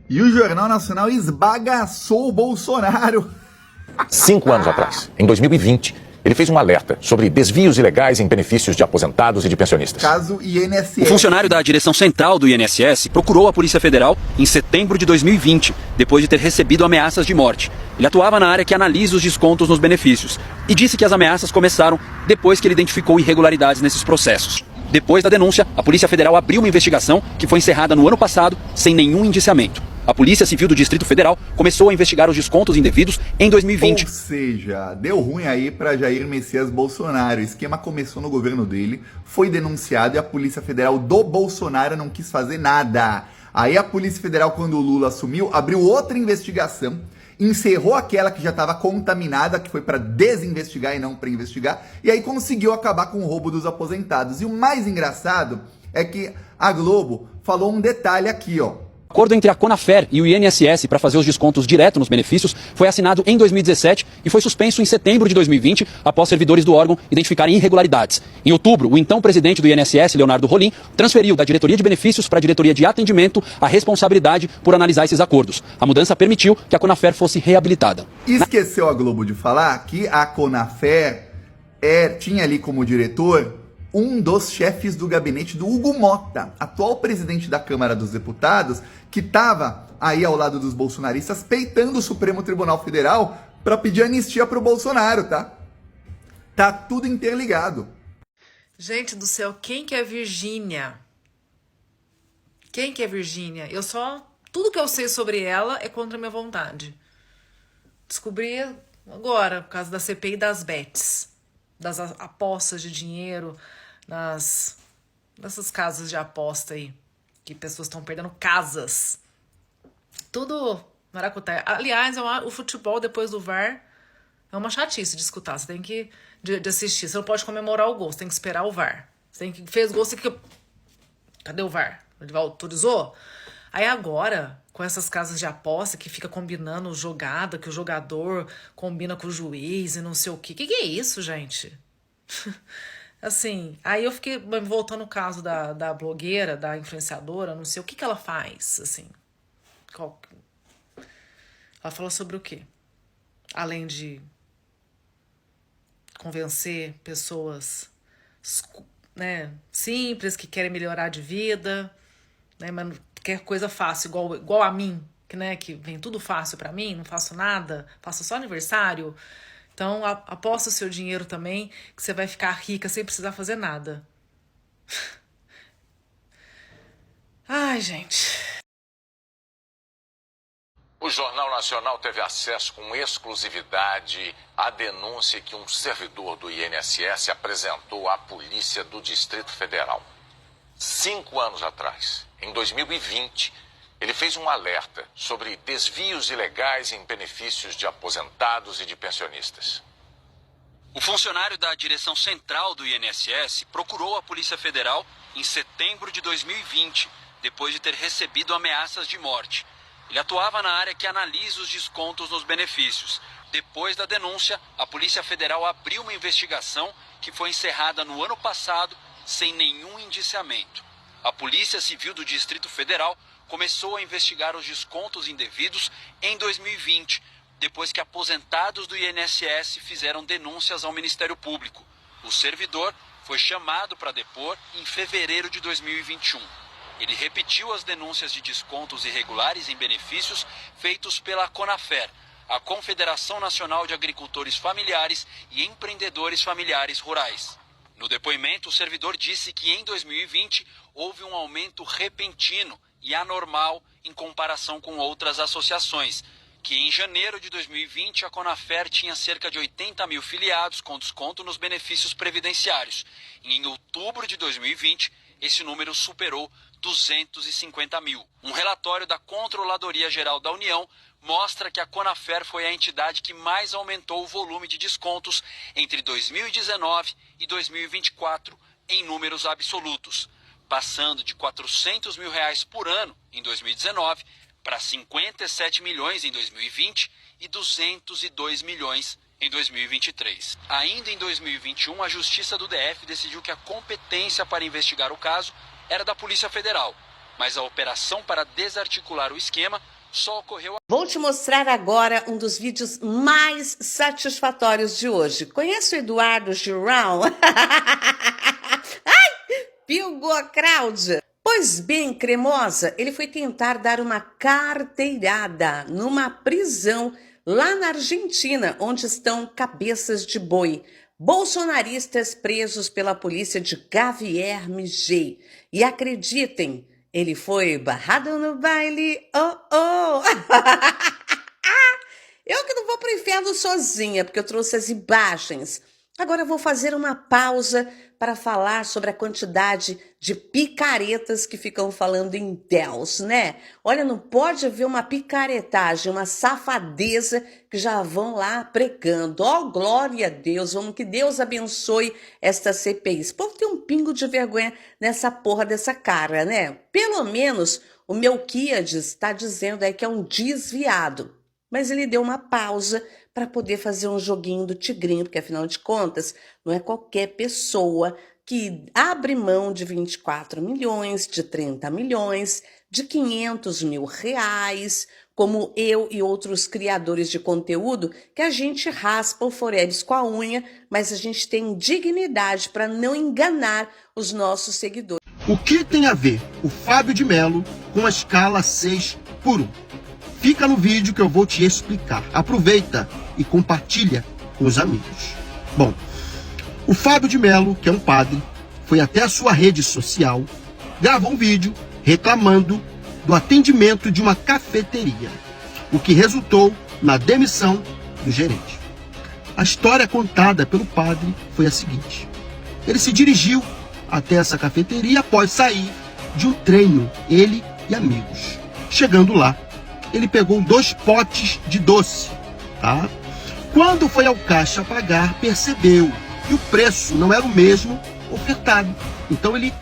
E o Jornal Nacional esbagaçou o Bolsonaro. 5 anos atrás, em 2020, ele fez um alerta sobre desvios ilegais em benefícios de aposentados e de pensionistas. Caso INSS. O funcionário da direção central do INSS procurou a Polícia Federal em setembro de 2020, depois de ter recebido ameaças de morte. Ele atuava na área que analisa os descontos nos benefícios e disse que as ameaças começaram depois que ele identificou irregularidades nesses processos. Depois da denúncia, a Polícia Federal abriu uma investigação que foi encerrada no ano passado sem nenhum indiciamento. A Polícia Civil do Distrito Federal começou a investigar os descontos indevidos em 2020. Ou seja, deu ruim aí para Jair Messias Bolsonaro. O esquema começou no governo dele, foi denunciado e a Polícia Federal do Bolsonaro não quis fazer nada. Aí a Polícia Federal, quando o Lula assumiu, abriu outra investigação, encerrou aquela que já estava contaminada, que foi para desinvestigar e não para investigar, e aí conseguiu acabar com o roubo dos aposentados. E o mais engraçado é que a Globo falou um detalhe aqui, ó. O acordo entre a Conafer e o INSS para fazer os descontos direto nos benefícios foi assinado em 2017 e foi suspenso em setembro de 2020 após servidores do órgão identificarem irregularidades. Em outubro, o então presidente do INSS, Leonardo Rolim, transferiu da diretoria de benefícios para a diretoria de atendimento a responsabilidade por analisar esses acordos. A mudança permitiu que a Conafer fosse reabilitada. Esqueceu a Globo de falar que a Conafer tinha ali como diretor um dos chefes do gabinete do Hugo Mota, atual presidente da Câmara dos Deputados, que estava aí ao lado dos bolsonaristas peitando o Supremo Tribunal Federal para pedir anistia pro Bolsonaro, tá? Tá tudo interligado. Gente do céu, quem que é Virgínia? Quem que é Virgínia? Tudo que eu sei sobre ela é contra a minha vontade. Descobri agora, por causa da CPI das bets, das apostas de dinheiro, nessas casas de aposta aí, que pessoas estão perdendo casas. Tudo maracutaia. Aliás, o futebol depois do VAR é uma chatice de escutar. Você tem que de assistir. Você não pode comemorar o gol, você tem que esperar o VAR. Fez gol, você tem que... Cadê o VAR? Ele autorizou? Aí agora, com essas casas de aposta que fica combinando jogada, que o jogador combina com o juiz e não sei o quê. Que é isso, gente? Assim, aí eu fiquei voltando no caso da blogueira, da influenciadora, não sei o que ela faz, assim. Ela fala sobre o quê? Além de convencer pessoas, né, simples, que querem melhorar de vida, né, mas quer coisa fácil, igual a mim, que vem tudo fácil pra mim, não faço nada, faço só aniversário. Então, aposta o seu dinheiro também, que você vai ficar rica sem precisar fazer nada. Ai, gente. O Jornal Nacional teve acesso com exclusividade à denúncia que um servidor do INSS apresentou à Polícia do Distrito Federal. 5 anos atrás, em 2020, ele fez um alerta sobre desvios ilegais em benefícios de aposentados e de pensionistas. O funcionário da direção central do INSS procurou a Polícia Federal em setembro de 2020, depois de ter recebido ameaças de morte. Ele atuava na área que analisa os descontos nos benefícios. Depois da denúncia, a Polícia Federal abriu uma investigação que foi encerrada no ano passado sem nenhum indiciamento. A Polícia Civil do Distrito Federal começou a investigar os descontos indevidos em 2020, depois que aposentados do INSS fizeram denúncias ao Ministério Público. O servidor foi chamado para depor em fevereiro de 2021. Ele repetiu as denúncias de descontos irregulares em benefícios feitos pela Conafer, a Confederação Nacional de Agricultores Familiares e Empreendedores Familiares Rurais. No depoimento, o servidor disse que em 2020 houve um aumento repentino e anormal em comparação com outras associações, que em janeiro de 2020 a Conafer tinha cerca de 80 mil filiados com desconto nos benefícios previdenciários. E em outubro de 2020, esse número superou 250 mil. Um relatório da Controladoria Geral da União mostra que a Conafer foi a entidade que mais aumentou o volume de descontos entre 2019 e 2024 em números absolutos, passando de R$400 mil por ano em 2019 para 57 milhões em 2020 e 202 milhões em 2023. Ainda em 2021, a Justiça do DF decidiu que a competência para investigar o caso era da Polícia Federal, mas a operação para desarticular o esquema só ocorreu... Vou te mostrar agora um dos vídeos mais satisfatórios de hoje. Conhece o Eduardo Girão? Ai, pingou a Cláudia. Pois bem, Cremosa, ele foi tentar dar uma carteirada numa prisão lá na Argentina, onde estão cabeças de boi, bolsonaristas presos pela polícia de Javier Milei. E acreditem, ele foi barrado no baile, oh. Eu que não vou pro inferno sozinha, porque eu trouxe as imagens. Agora eu vou fazer uma pausa para falar sobre a quantidade de picaretas que ficam falando em Deus, né? Olha, não pode haver uma picaretagem, uma safadeza que já vão lá pregando. Ó, glória a Deus, vamos que Deus abençoe esta CPI. Esse povo tem um pingo de vergonha nessa porra dessa cara, né? Pelo menos o Melquiades está dizendo aí que é um desviado. Mas ele deu uma pausa para poder fazer um joguinho do tigrinho, porque afinal de contas, não é qualquer pessoa que abre mão de 24 milhões, de 30 milhões, de 500 mil reais, como eu e outros criadores de conteúdo, que a gente raspa o Forex com a unha, mas a gente tem dignidade para não enganar os nossos seguidores. O que tem a ver o Fábio de Mello com a escala 6x1? Fica no vídeo que eu vou te explicar. Aproveita e compartilha com os amigos. Bom, o Fábio de Mello, que é um padre, foi até a sua rede social, gravou um vídeo reclamando do atendimento de uma cafeteria, o que resultou na demissão do gerente. A história contada pelo padre foi a seguinte: ele se dirigiu até essa cafeteria após sair de um treino, ele e amigos. Chegando lá, ele pegou 2 potes de doce, tá? Quando foi ao caixa pagar, percebeu que o preço não era o mesmo ofertado. Então ele...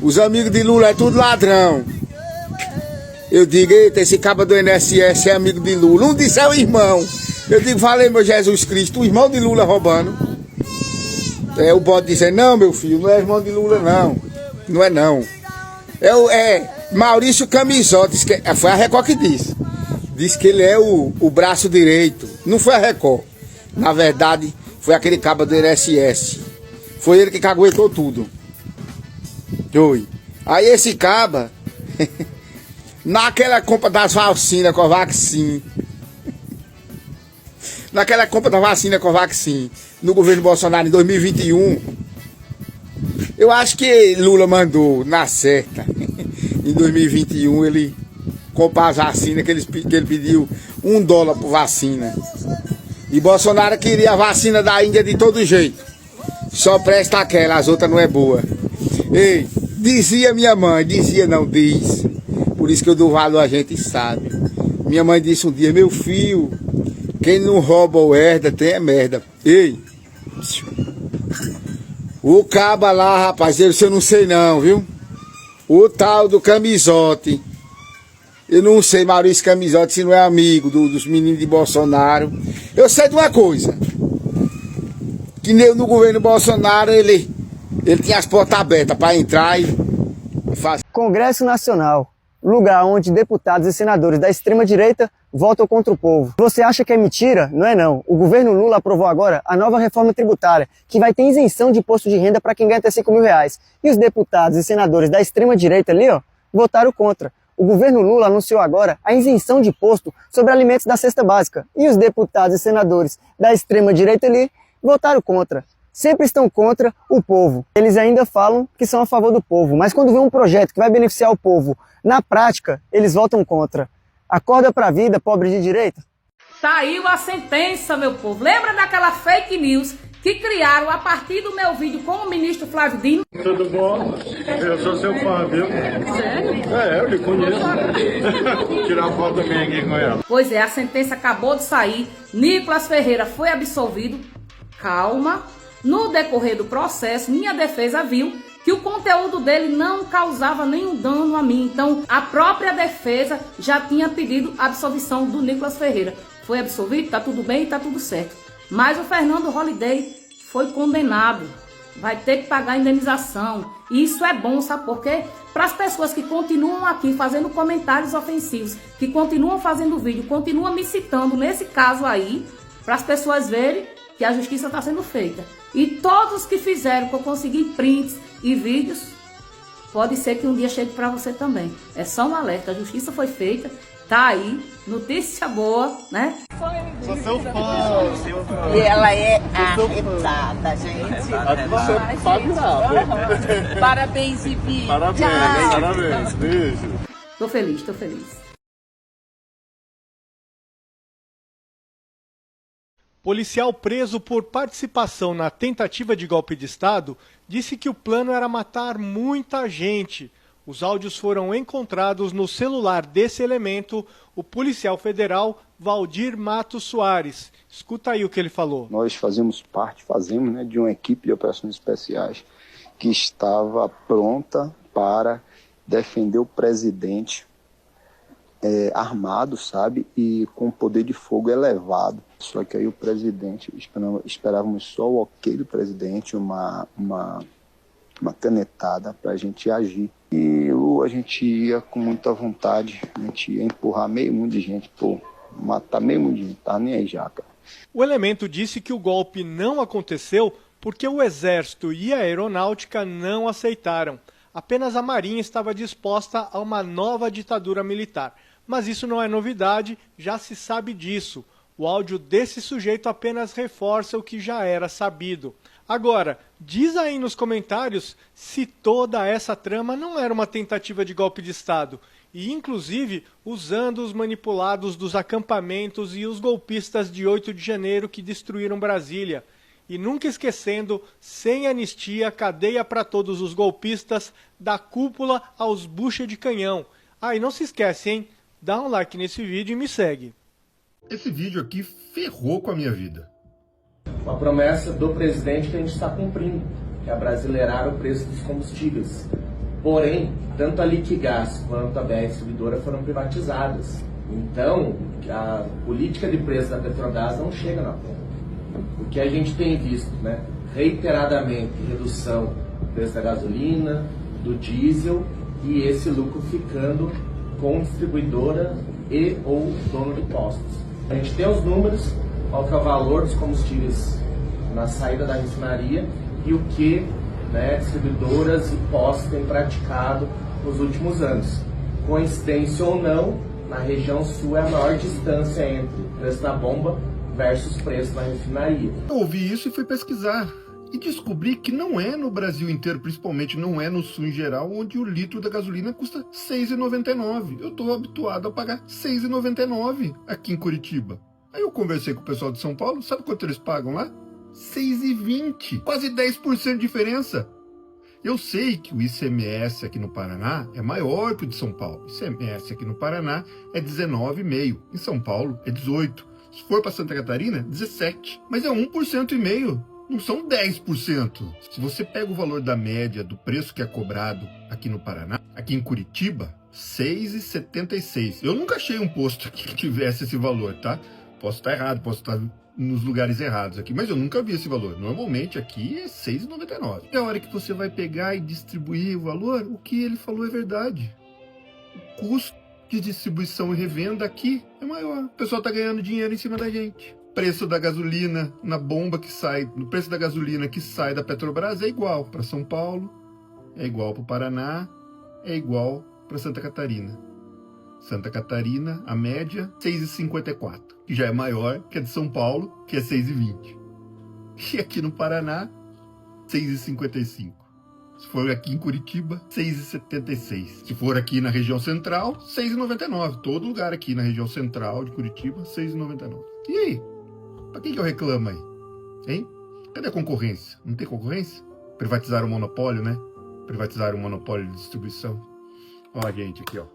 Os amigos de Lula é tudo ladrão. Eu digo, eita, esse cabo do INSS é amigo de Lula. Um disse é o irmão. Eu digo, falei, meu Jesus Cristo, o irmão de Lula roubando. O bode disse, não, meu filho, não é irmão de Lula, não. Não é, não. Maurício Camisotti, foi a Record que disse. Disse que ele é o braço direito. Não foi a Record. Na verdade, foi aquele cabo do INSS. Foi ele que caguetou tudo. Oi. Aí esse caba, naquela compra das vacinas com a Vaccine, naquela compra da vacina com a Vaccine, no governo Bolsonaro em 2021, eu acho que Lula mandou na certa. Em 2021 ele comprou as vacinas que ele pediu $1 por vacina. E Bolsonaro queria a vacina da Índia de todo jeito. Só presta aquela, as outras não é boa. Ei, dizia minha mãe, dizia não, diz. Por isso que eu dou valor a gente sabe. Minha mãe disse um dia, meu filho, quem não rouba ou herda tem merda. Ei, o caba lá, rapaz, eu não sei não, viu? O tal do Camisotti. Eu não sei, Maurício Camisotti, se não é amigo dos meninos de Bolsonaro. Eu sei de uma coisa. Que no governo Bolsonaro ele tinha as portas abertas para entrar e fazer. Congresso Nacional, lugar onde deputados e senadores da extrema-direita votam contra o povo. Você acha que é mentira? Não é não. O governo Lula aprovou agora a nova reforma tributária, que vai ter isenção de imposto de renda para quem ganha até 5 mil reais. E os deputados e senadores da extrema-direita ali, ó, votaram contra. O governo Lula anunciou agora a isenção de imposto sobre alimentos da cesta básica. E os deputados e senadores da extrema-direita ali votaram contra. Sempre estão contra o povo. Eles ainda falam que são a favor do povo, mas quando vem um projeto que vai beneficiar o povo, na prática, eles votam contra. Acorda pra vida, pobre de direita. Saiu a sentença, meu povo. Lembra daquela fake news que criaram a partir do meu vídeo com o ministro Flávio Dino? Tudo bom? Eu sou seu fã, viu? Sério? Eu lhe conheço. Tirar foto também aqui com ela. Pois é, a sentença acabou de sair. Nicolas Ferreira foi absolvido. Calma. No decorrer do processo, minha defesa viu que o conteúdo dele não causava nenhum dano a mim. Então, a própria defesa já tinha pedido a absolvição do Nicolas Ferreira. Foi absolvido, tá tudo bem, tá tudo certo. Mas o Fernando Holliday foi condenado. Vai ter que pagar a indenização. E isso é bom, sabe por quê? Para as pessoas que continuam aqui fazendo comentários ofensivos, que continuam fazendo vídeo, continuam me citando nesse caso aí, para as pessoas verem que a justiça está sendo feita. E todos que fizeram, que eu consegui prints e vídeos, pode ser que um dia chegue para você também. É só um alerta, a justiça foi feita, tá aí, notícia boa, né? Sou seu fã. E ela é arretada, gente. Você tá virado. Parabéns, Vivi. Parabéns. Beijo. Tô feliz. Policial preso por participação na tentativa de golpe de Estado disse que o plano era matar muita gente. Os áudios foram encontrados no celular desse elemento, o policial federal Valdir Matos Soares. Escuta aí o que ele falou. Nós fazemos, né, de uma equipe de operações especiais que estava pronta para defender o presidente armado, sabe, e com poder de fogo elevado. Só que aí o presidente, esperávamos só o ok do presidente, uma canetada para a gente agir. E a gente ia com muita vontade, a gente ia empurrar meio mundo de gente, matar meio mundo de gente, tá nem aí já, cara. O elemento disse que o golpe não aconteceu porque o Exército e a Aeronáutica não aceitaram. Apenas a Marinha estava disposta a uma nova ditadura militar. Mas isso não é novidade, já se sabe disso. O áudio desse sujeito apenas reforça o que já era sabido. Agora, diz aí nos comentários se toda essa trama não era uma tentativa de golpe de Estado, e inclusive usando os manipulados dos acampamentos e os golpistas de 8 de janeiro que destruíram Brasília. E nunca esquecendo, sem anistia, cadeia para todos os golpistas, da cúpula aos bucha de canhão. Ah, e não se esquece, hein? Dá um like nesse vídeo e me segue. Esse vídeo aqui ferrou com a minha vida. Uma promessa do presidente que a gente está cumprindo, que é abrasileirar o preço dos combustíveis. Porém, tanto a Liquigás quanto a BR Distribuidora foram privatizadas. Então, a política de preço da Petrobras não chega na ponta. O que a gente tem visto, né, reiteradamente, redução do preço da gasolina, do diesel, e esse lucro ficando com distribuidora e ou dono de postos. A gente tem os números, qual que é o valor dos combustíveis na saída da refinaria e o que, né, distribuidoras e postos têm praticado nos últimos anos. Coincidência ou não, na região sul é a maior distância entre o preço da bomba versus o preço na refinaria. Eu ouvi isso e fui pesquisar. E descobri que não é no Brasil inteiro, principalmente não é no sul em geral, onde o litro da gasolina custa R$ 6,99. Eu estou habituado a pagar R$ 6,99 aqui em Curitiba. Aí eu conversei com o pessoal de São Paulo, sabe quanto eles pagam lá? R$ 6,20, quase 10% de diferença. Eu sei que o ICMS aqui no Paraná é maior que o de São Paulo. O ICMS aqui no Paraná é 19,5%, em São Paulo é 18%. Se for para Santa Catarina, 17%. Mas é 1,5%. Não são 10%. Se você pega o valor da média do preço que é cobrado aqui no Paraná, aqui em Curitiba, R$ 6,76. Eu nunca achei um posto que tivesse esse valor, tá? Posso estar errado, posso estar nos lugares errados aqui, mas eu nunca vi esse valor. Normalmente aqui é R$ 6,99. E a hora que você vai pegar e distribuir o valor, o que ele falou é verdade. O custo de distribuição e revenda aqui é maior. O pessoal está ganhando dinheiro em cima da gente. Preço da gasolina na bomba que sai, no preço da gasolina que sai da Petrobras é igual para São Paulo, é igual para o Paraná, é igual para Santa Catarina. Santa Catarina, a média, 6,54, que já é maior que a de São Paulo, que é 6,20. E aqui no Paraná, 6,55. Se for aqui em Curitiba, 6,76. Se for aqui na região central, 6,99. Todo lugar aqui na região central de Curitiba, 6,99. E aí? Pra quem que eu reclamo aí? Hein? Cadê a concorrência? Não tem concorrência? Privatizaram o monopólio, né? Privatizaram o monopólio de distribuição. Ó a gente aqui, ó.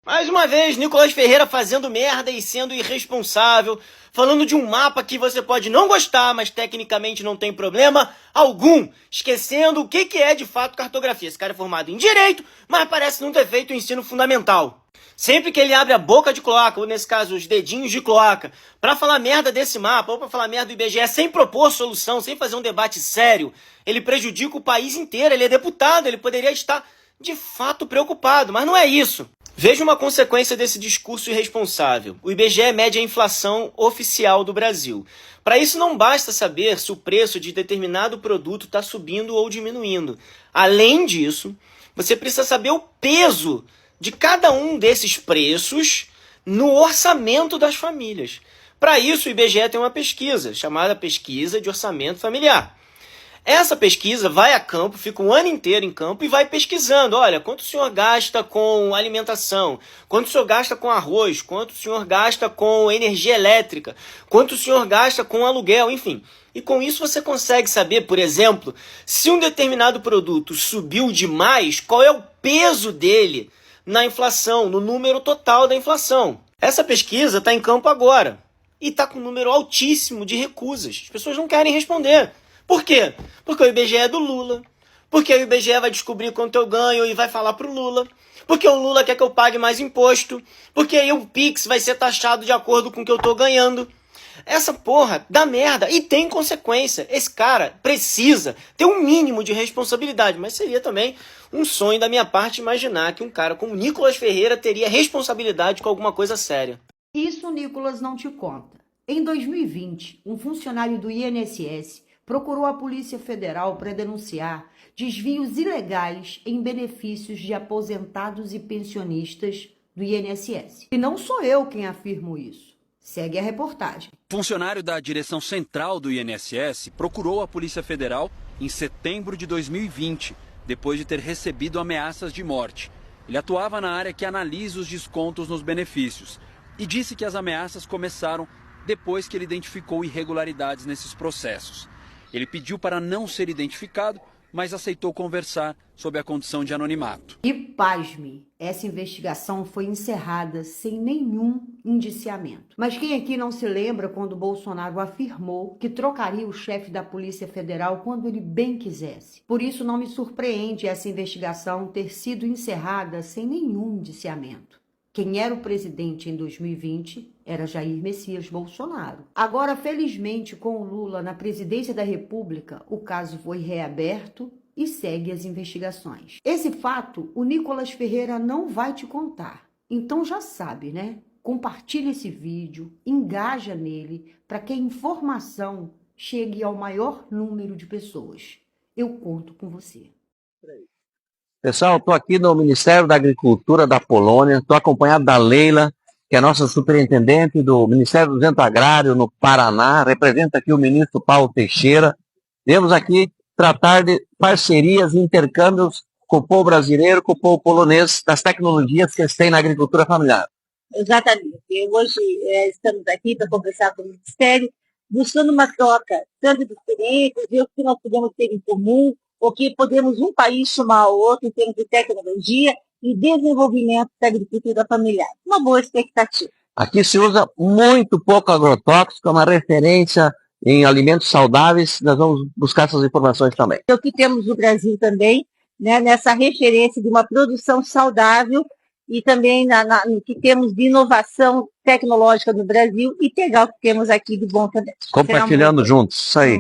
Mais uma vez, Nicolas Ferreira fazendo merda e sendo irresponsável, falando de um mapa que você pode não gostar, mas tecnicamente não tem problema algum, esquecendo o que é de fato cartografia. Esse cara é formado em Direito, mas parece não ter feito o ensino fundamental. Sempre que ele abre a boca de cloaca, ou nesse caso os dedinhos de cloaca, pra falar merda desse mapa, ou pra falar merda do IBGE, sem propor solução, sem fazer um debate sério, ele prejudica o país inteiro. Ele é deputado, ele poderia estar de fato preocupado, mas não é isso. Veja uma consequência desse discurso irresponsável. O IBGE mede a inflação oficial do Brasil. Para isso não basta saber se o preço de determinado produto está subindo ou diminuindo. Além disso, você precisa saber o peso de cada um desses preços no orçamento das famílias. Para isso, o IBGE tem uma pesquisa, chamada Pesquisa de Orçamento Familiar. Essa pesquisa vai a campo, fica um ano inteiro em campo e vai pesquisando. Olha, quanto o senhor gasta com alimentação? Quanto o senhor gasta com arroz? Quanto o senhor gasta com energia elétrica? Quanto o senhor gasta com aluguel? Enfim. E com isso você consegue saber, por exemplo, se um determinado produto subiu demais, qual é o peso dele na inflação, no número total da inflação. Essa pesquisa está em campo agora e está com um número altíssimo de recusas. As pessoas não querem responder. Por quê? Porque o IBGE é do Lula. Porque o IBGE vai descobrir quanto eu ganho e vai falar pro Lula. Porque o Lula quer que eu pague mais imposto. Porque aí o Pix vai ser taxado de acordo com o que eu tô ganhando. Essa porra dá merda e tem consequência. Esse cara precisa ter um mínimo de responsabilidade. Mas seria também um sonho da minha parte imaginar que um cara como Nicolas Ferreira teria responsabilidade com alguma coisa séria. Isso o Nicolas não te conta. Em 2020, um funcionário do INSS procurou a Polícia Federal para denunciar desvios ilegais em benefícios de aposentados e pensionistas do INSS. E não sou eu quem afirmo isso. Segue a reportagem. Funcionário da direção central do INSS procurou a Polícia Federal em setembro de 2020, depois de ter recebido ameaças de morte. Ele atuava na área que analisa os descontos nos benefícios e disse que as ameaças começaram depois que ele identificou irregularidades nesses processos. Ele pediu para não ser identificado, mas aceitou conversar sob a condição de anonimato. E pasme, essa investigação foi encerrada sem nenhum indiciamento. Mas quem aqui não se lembra quando Bolsonaro afirmou que trocaria o chefe da Polícia Federal quando ele bem quisesse? Por isso não me surpreende essa investigação ter sido encerrada sem nenhum indiciamento. Quem era o presidente em 2020 era Jair Messias Bolsonaro. Agora, felizmente, com o Lula na presidência da República, o caso foi reaberto e segue as investigações. Esse fato, o Nicolas Ferreira não vai te contar. Então já sabe, né? Compartilha esse vídeo, engaja nele, para que a informação chegue ao maior número de pessoas. Eu conto com você. Pessoal, estou aqui no Ministério da Agricultura da Polônia, estou acompanhado da Leila, que é a nossa superintendente do Ministério do Desenvolvimento Agrário no Paraná, representa aqui o ministro Paulo Teixeira. Viemos aqui tratar de parcerias e intercâmbios com o povo brasileiro, com o povo polonês, das tecnologias que eles têm na agricultura familiar. Exatamente. Hoje estamos aqui para conversar com o Ministério, buscando uma troca, tanto de experiências, ver o que nós podemos ter em comum, o que podemos um país chamar ao outro em termos de tecnologia e desenvolvimento da agricultura familiar. Uma boa expectativa. Aqui se usa muito pouco agrotóxico, é uma referência em alimentos saudáveis. Nós vamos buscar essas informações também. O que temos no Brasil também, né, nessa referência de uma produção saudável e também no que temos de inovação tecnológica no Brasil e pegar o que temos aqui de bom também. Compartilhando juntos, isso aí.